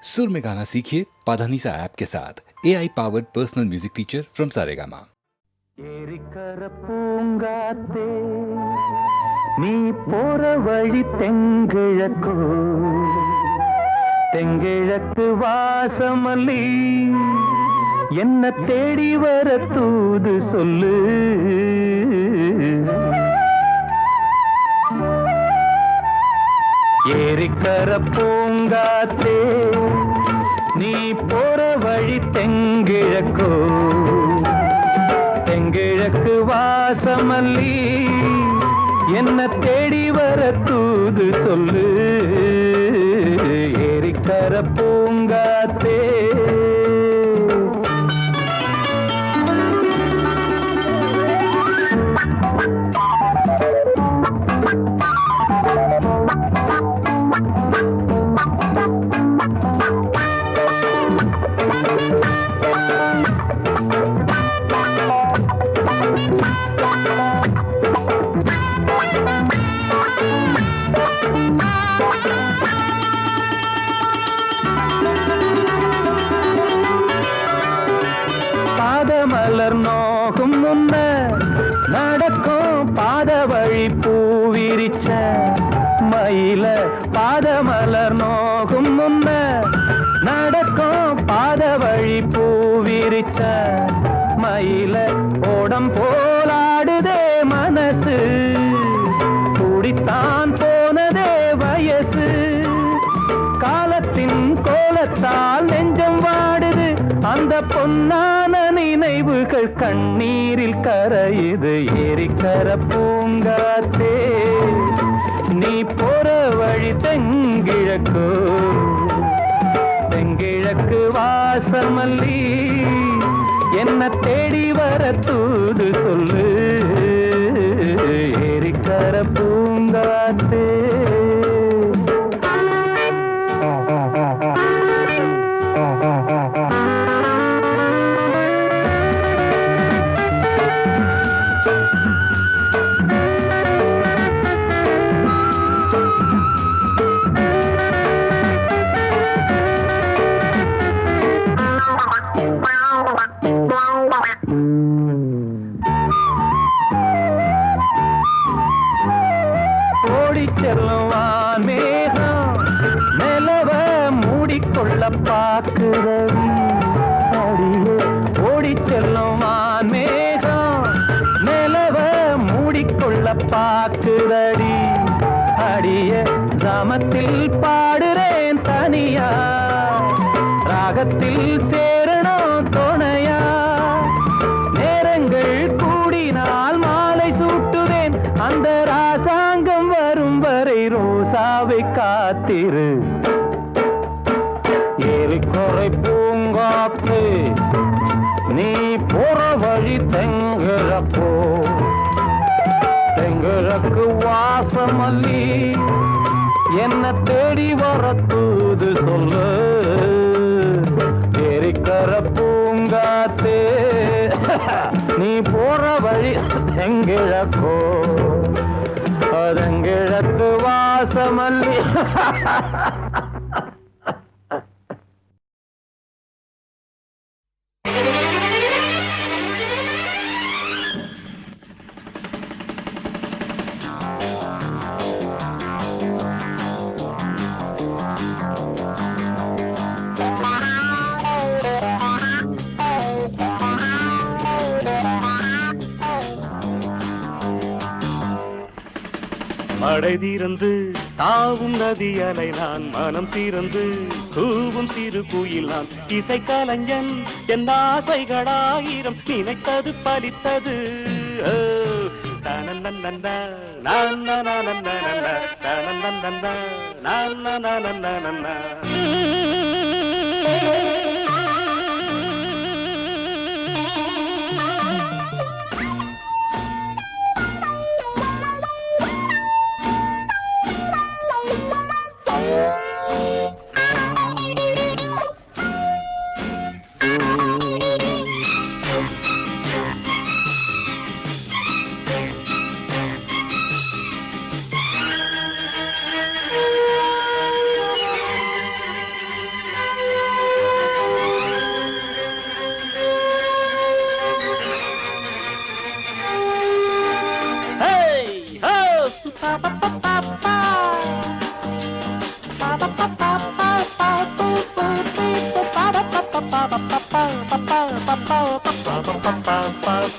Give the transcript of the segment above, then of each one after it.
सुर में गाना सीखिए पाधानीसा ऐप के साथ AI powered personal music teacher from Saregama. ஏரிக்கர பூங்காத்தே நீ போற வழி தெங்கிழக்கோ தெங்கிழக்கு வாசமல்லி என்ன தேடி வர தூது சொல்லு. ஏரிக்கர பூங்காத்தே நீ போற வழி தெங்கிழக்கோ தெங்கிழக்கு வாசமல்லி என்ன தேடி வர தூது சொல்லு. ஏரிக்கர பூங்காத்தே பாதமலர் நோகும் முன்ன நடக்கும் பாத வழி பூவிரிச்ச மயில. பாதமலர் நோகும் முன்ன நடக்கும் பாத வழி பூவிரிச்ச மயில. ஓடம் போலாடுதே மனசு குடித்தான் போனதே வயசு. காலத்தின் கோலத்தால் நெஞ்சம் வாடுது அந்த பொன்னான நினைவுகள் கண்ணீரில் கரையுது. ஏரிக்கர பூங்காத்தே நீ போற வழி தெங்கிழக்கு தெங்கிழக்கு வாசமல்லி என்ன தேடி வர தூது சொல்லு. ஏரிக்கர பூங்காத்தே செல்லுவான் மேகம் நிலவ மூடிக்கொள்ள பாக்குறவி அடியே. ஓடி செல்லுவான் மேகம் நிலவ மூடிக்கொள்ள பாக்குறடி அடிய. கிராமத்தில் பாடுறேன் தனியா ராகத்தில் சேரணும் துணையா. நேரங்கள் கூடினால் மாலை சூட்டுவேன் அந்த ராசாங்கம் வரும் வரை ரோசாவை காத்திரு. ஏரிக்கரை பூங்காத்து நீ போற வழி தெங்கிழக்கோ தெங்கிழக்கு வாசமல்லி என்ன தேடி வர தூது சொல்லு. ஏரிக்கர பூங்காத்தே நீ போற வழி தெங்கிழக்கோ தெங்கிழக்கு வாசமல்லி. மழை தீர்ந்து தாவும் நதி அலை நான் மனம் தீர்ந்து கூவும் சிறு குயில் நான் இசை கலைஞன் என் ஆசைகளாயிரம் நினைத்தது பலித்தது.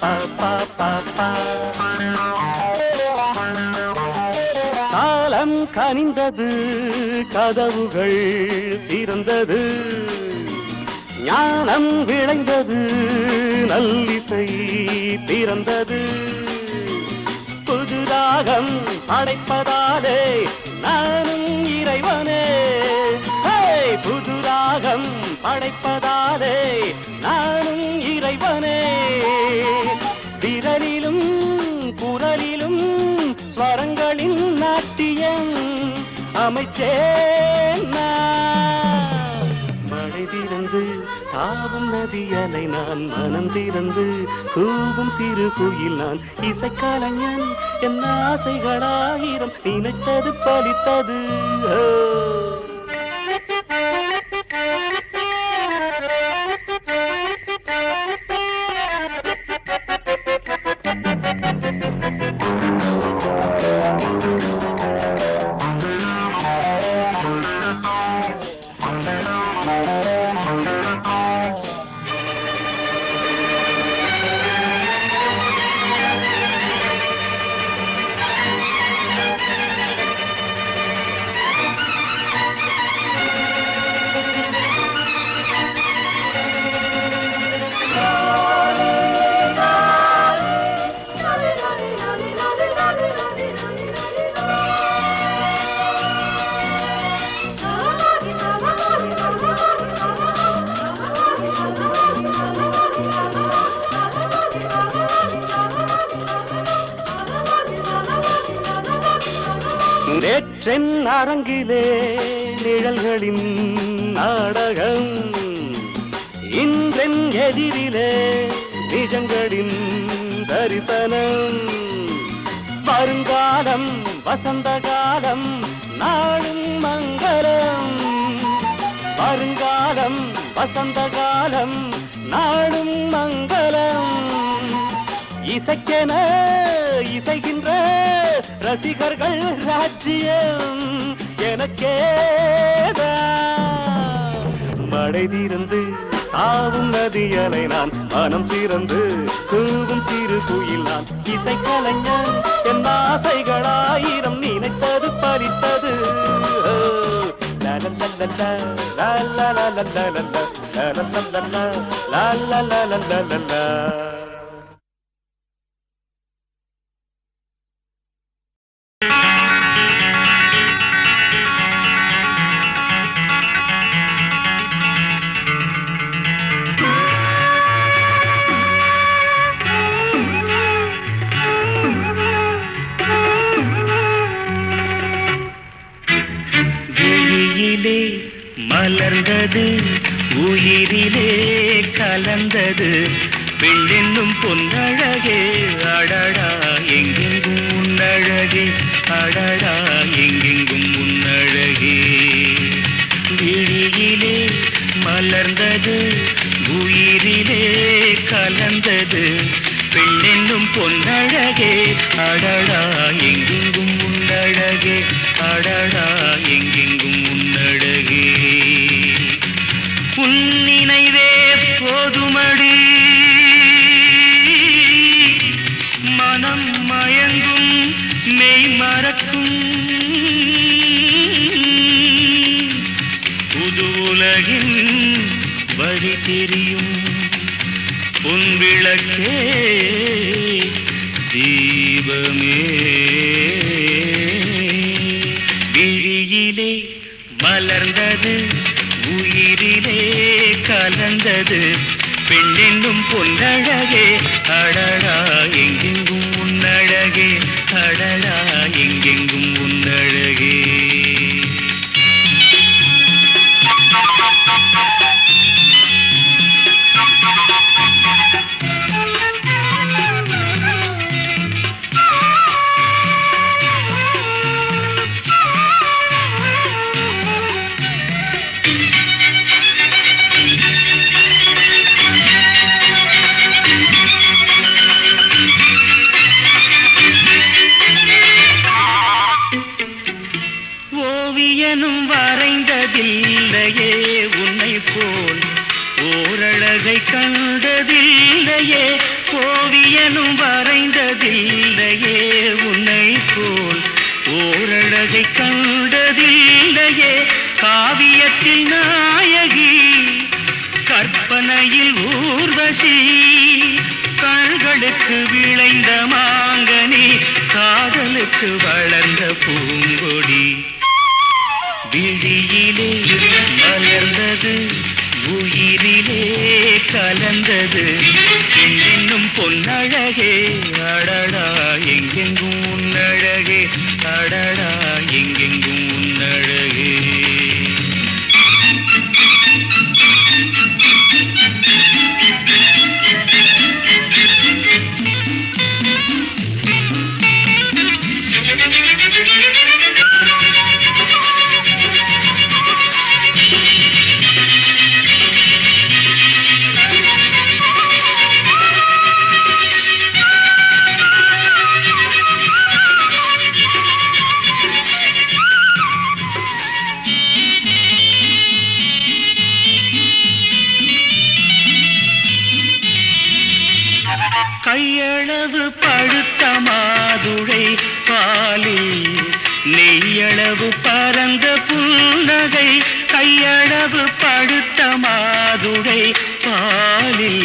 பா பா பா பா. காலம் கனிந்தது, கதவுகள் திறந்தது, ஞானம் விளைந்தது, நல்லிசை பிறந்தது. புது ராகம் படைப்பதாலே நானும் இறைவனே, புது ராகம் படைப்பதாலே நானும் இறைவனே. விரலிலும் குரலிலும் ஸ்வரங்களின் நாட்டியம் அமைச்சேன் நான். மழை திறந்து தாவும் நதியலை நான், மனம் திறந்து கூவும் சிறு குயில் நான். இசைக்கலைஞன் என் ஆசைகளாயிரம், நினைத்தது பலித்தது. நேற்றென் அரங்கிலே நிழல்களின் நாடகம், இன்றென் எதிரிலே நிஜங்களின் தரிசனம். வருங்காலம் வசந்த காலம் நாளும் மங்களம், வருங்காலம் வசந்த காலம் நாளும் மங்களம். இசைக்கென இசைகின்ற ரசிகர்கள் ராஜ்யம் எனக்கேதான். மழை திறந்து தாவும் நதியலை நான், மனம் திறந்து கூவும் சிறு குயில் நான். இசைக்கலைஞன் என் ஆசைகளாயிரம், நினைத்தது பறித்தது. மலர்ந்தது, உயிரிலே கலந்தது, வெள்ளென்னும் பொன்னழகே, அடடா எங்கெங்கும் உன்னழகே, அடடா எங்கெங்கும் உன்னழகே. விழியிலே மலர்ந்தது, உயிரிலே கலந்தது, பெண்ணென்னும் பொன்னழகே, அடடா எங்கெங்கும் உன்னழகே, அடடா எங்கெங்கும் உன்னழகே. உன் நினைவே போதுமடி, மனம் மயங்கும் மெய் மறக்கும், புது உலகின் வழி தெரியும், உன் விளக்கே தீபமே. விழியிலே மலர்ந்தது, உயிரிலே கலந்தது, பெண்ணென்னும் பொன்னழகே, அடடா எங்கெங்கும் உன்னழகே, அடடா எங்கெங்கும் உன்னழகே. ஓவியனும் வரைந்ததில்லையே உன்னை போல் ஓரழகை கண்டதில்லையே, ஓவியனும் வரைந்ததில்லையே உன்னை போல் ஓரழகை கண்டதில்லையே காவியத்தில் நாயகி கற்பனையில் ஊர்வசி கண்களுக்கு விளைந்த மாங்கனி காதலுக்கு வளர்ந்த பூங்கொடி விழியிலே மலர்ந்தது உயிரிலே கலந்தது என்னும் பொன்னழகே அடடா எங்கெங்கும் உன்னழகே அடடா எங்கெங்கும் உன்னழகே கையளவு பழுத்த மாதுளை பாலில் நெய்யளவு பரந்த புன்னகை கையளவு பழுத்த மாதுளை பாலில்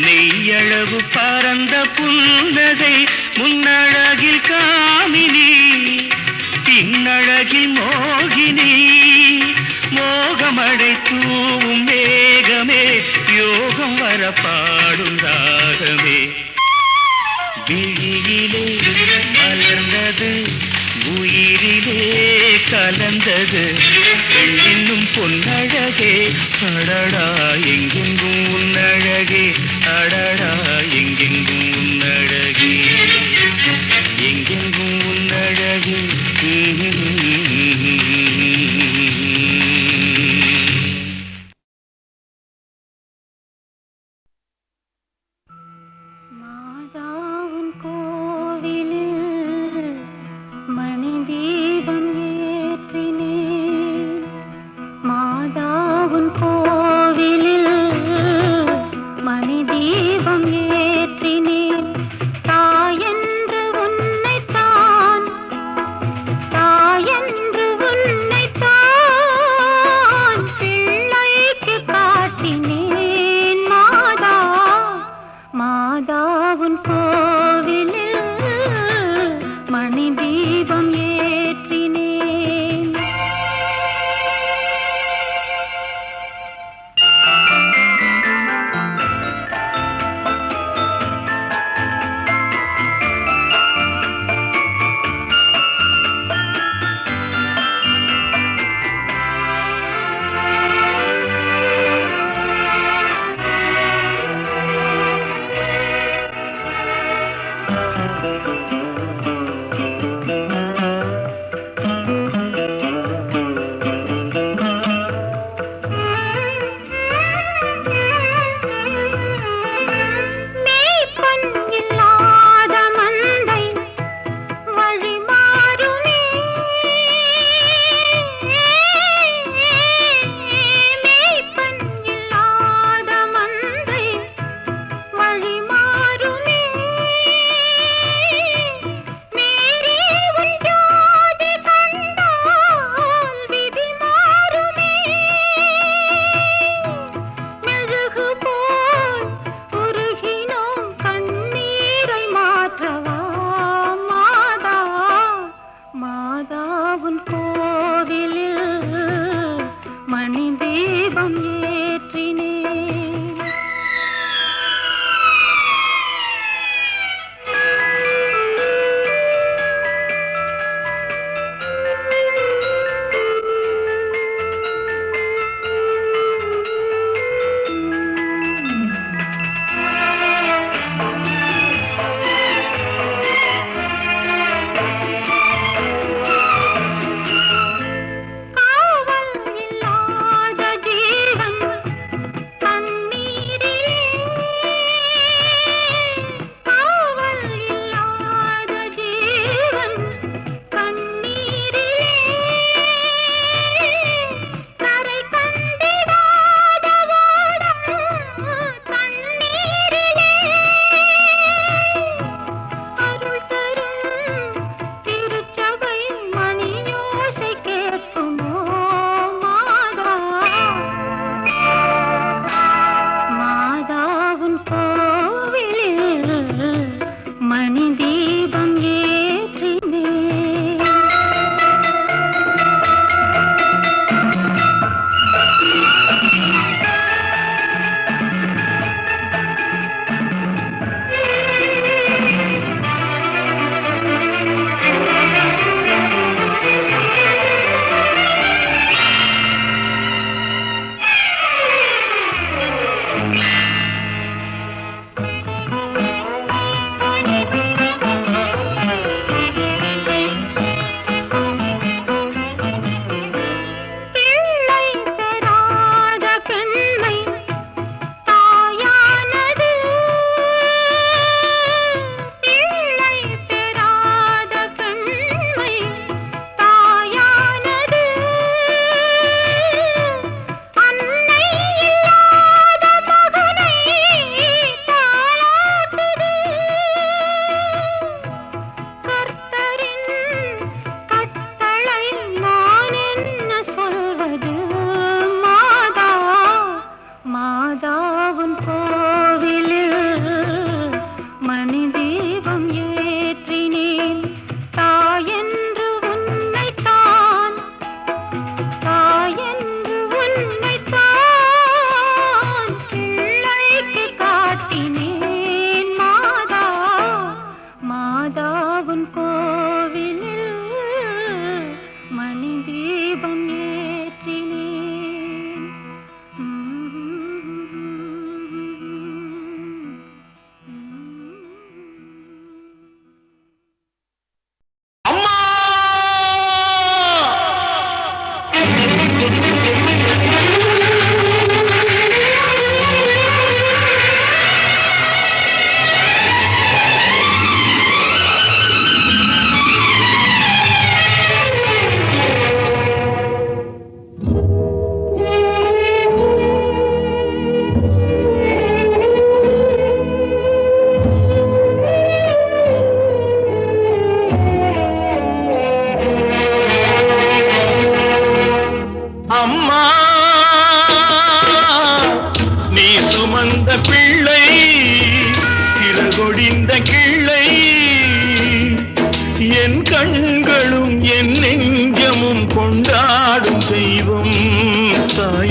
நெய்யளவு பரந்த புன்னகை முன்னழகில் காமினி பின்னழகில் மோகினி மோகமடை தூவும் மேகமே யோகம் வர பாடும் ராகமே விழியிலே மலர்ந்தது உயிரிலே கலந்தது இன்னும் பொன்னழகே அடடா எங்கெங்கும் உன்னழகே அடடா எங்கெங்கும் உன்னழகே எங்கெங்கும் உன்னழகே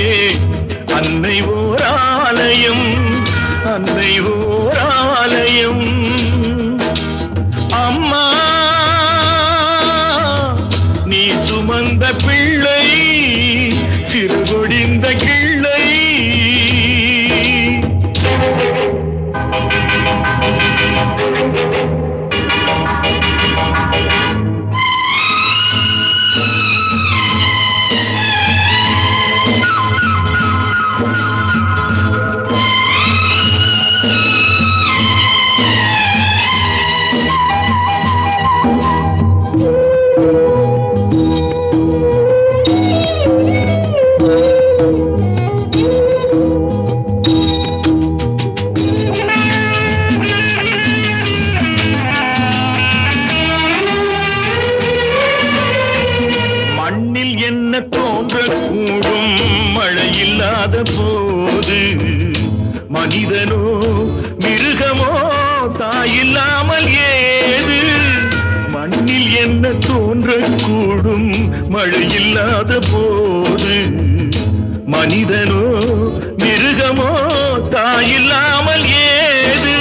தாயே அன்னை ஓர் ஆலயம், அன்னை ஓர் ஆலயம். அம்மா நீ சுமந்த பிள்ளை சிறுகொடிந்த கிள்ளை. போது மனிதனோ மிருகமோ தாயில்லாமல் ஏது? மண்ணில் என்ன தோன்றக்கூடும் மழையில்லாத போது? மனிதனோ மிருகமோ தாயில்லாமல் ஏது?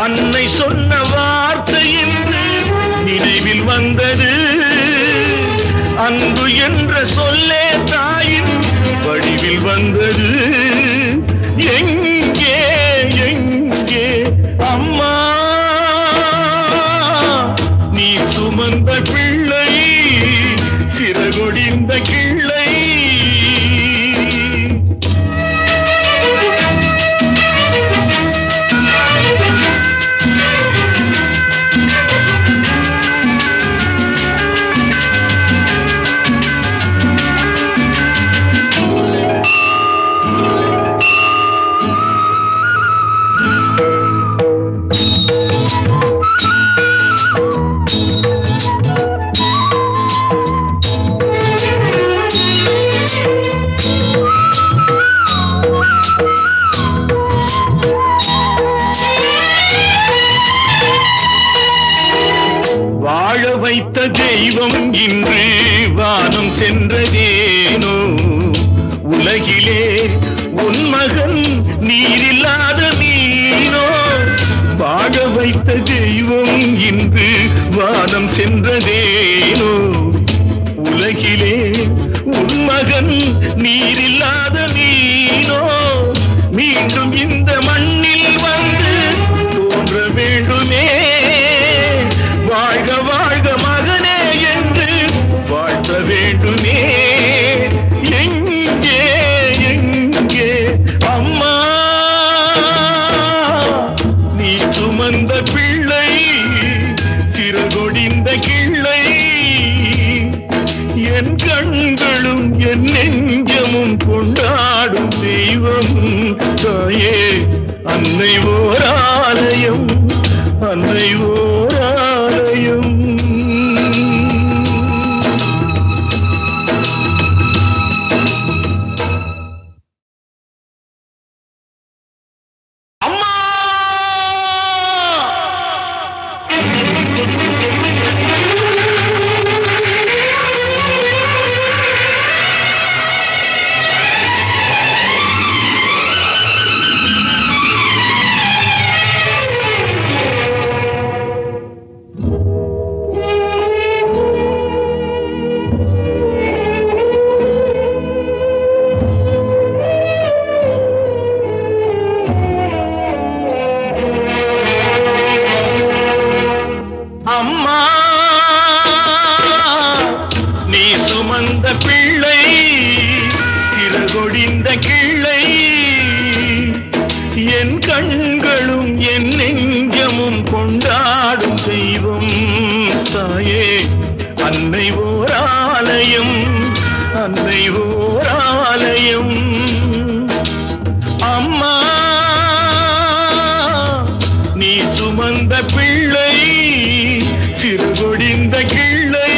அன்னை சொன்ன வார்த்தை என்று நினைவில் வந்தது. அன்பு என்ற சொல்லே தாயின் வடிவில் வந்தது. எங்கே எங்கே அம்மா நீ சுமந்த பிள்ளை சிறகொடிந்த கிள்ளை. வைத்த தெய்வம் இன்று வானம் சென்றதேனோ? உலகிலே உன் மகன் நீரில்லாத மீனோ? வாழ வைத்த தெய்வம் இன்று வானம் சென்றதேனோ? உலகிலே உன் மகன் நீரில்லாத மீனோ? மீண்டும் இந்த மண்ணில் வந்து தோன்ற வேண்டுமே. வாழ்க வாழ்க மகனே என்று வாழ்த்த வேண்டுமே. எங்கே எங்கே அம்மா நீ சுமந்த பிள்ளை சிறகொடிந்த கிள்ளை. என் கண்களும் என் நெஞ்சமும் கொண்டாடும் தெய்வம் தாயே அன்னை ஓர் ஆலயம், அன்னை ஓர் ஆலயம். அம்மா அம்மா நீ சுமந்த பிள்ளை சிறகொடிந்த கிள்ளை. என் கண்களும் என் நெஞ்சமும் கொண்டாடும் தெய்வம் தாயே அன்னை ஓர் ஆலயம், அன்னை ஓர் ஆலயம். அம்மா நீ சுமந்த பிள்ளை சிறுகொடிந்த கிள்ளை.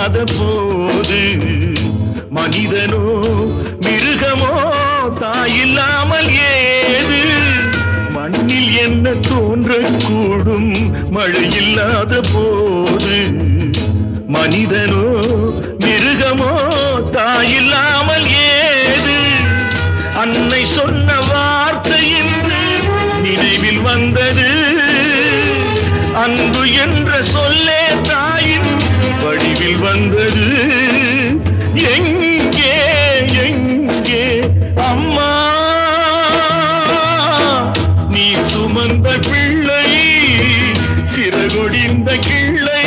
இல்லாத போது மனிதனோ மிருகமோ தாயில்லாமல் ஏது மண்ணில் என்ன தோன்றக்கூடும் மழை இல்லாத போது மனிதனோ மிருகமோ தாயில்லாமல் ஏது அன்னை சொன்ன வார்த்தை என்று நினைவில் வந்தது அன்பு என்ற சொல்லே தாயின் வடிவில் வந்தது எங்கே எங்கே அம்மா நீ சுமந்த பிள்ளை சிறகொடிந்த கிள்ளை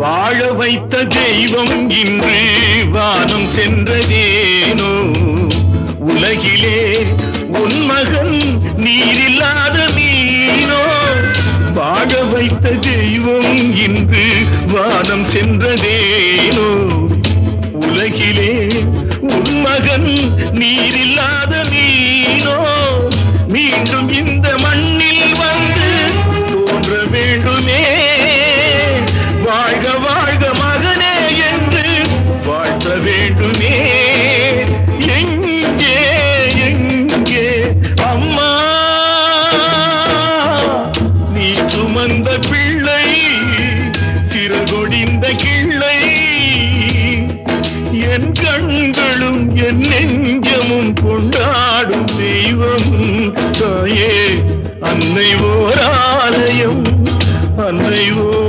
வாழ வைத்த தெய்வம் இன்று வானம் சென்றதேனோ உலகிலே உன் மகன் நீரில்லாத மீனோ வாழ வைத்த தெய்வம் இன்று வானம் சென்றதேனோ உலகிலே உன் மகன் நீரில்லாத மீனோ மீண்டும் இந்த மண்ணில் வந்து தோன்ற வேண்டுமே வாழ்க வாழ்க மகனே என்று வாழ்த்த வேண்டுமே எங்கே எங்கே அம்மா நீ சுமந்த பிள்ளை சிறகொடிந்த கிள்ளை என் கண்களும் என் நெஞ்சமும் கொண்டாடும் தெய்வம் தாயே அன்னை ஓர் ஆலயம் அன்னை ஓர்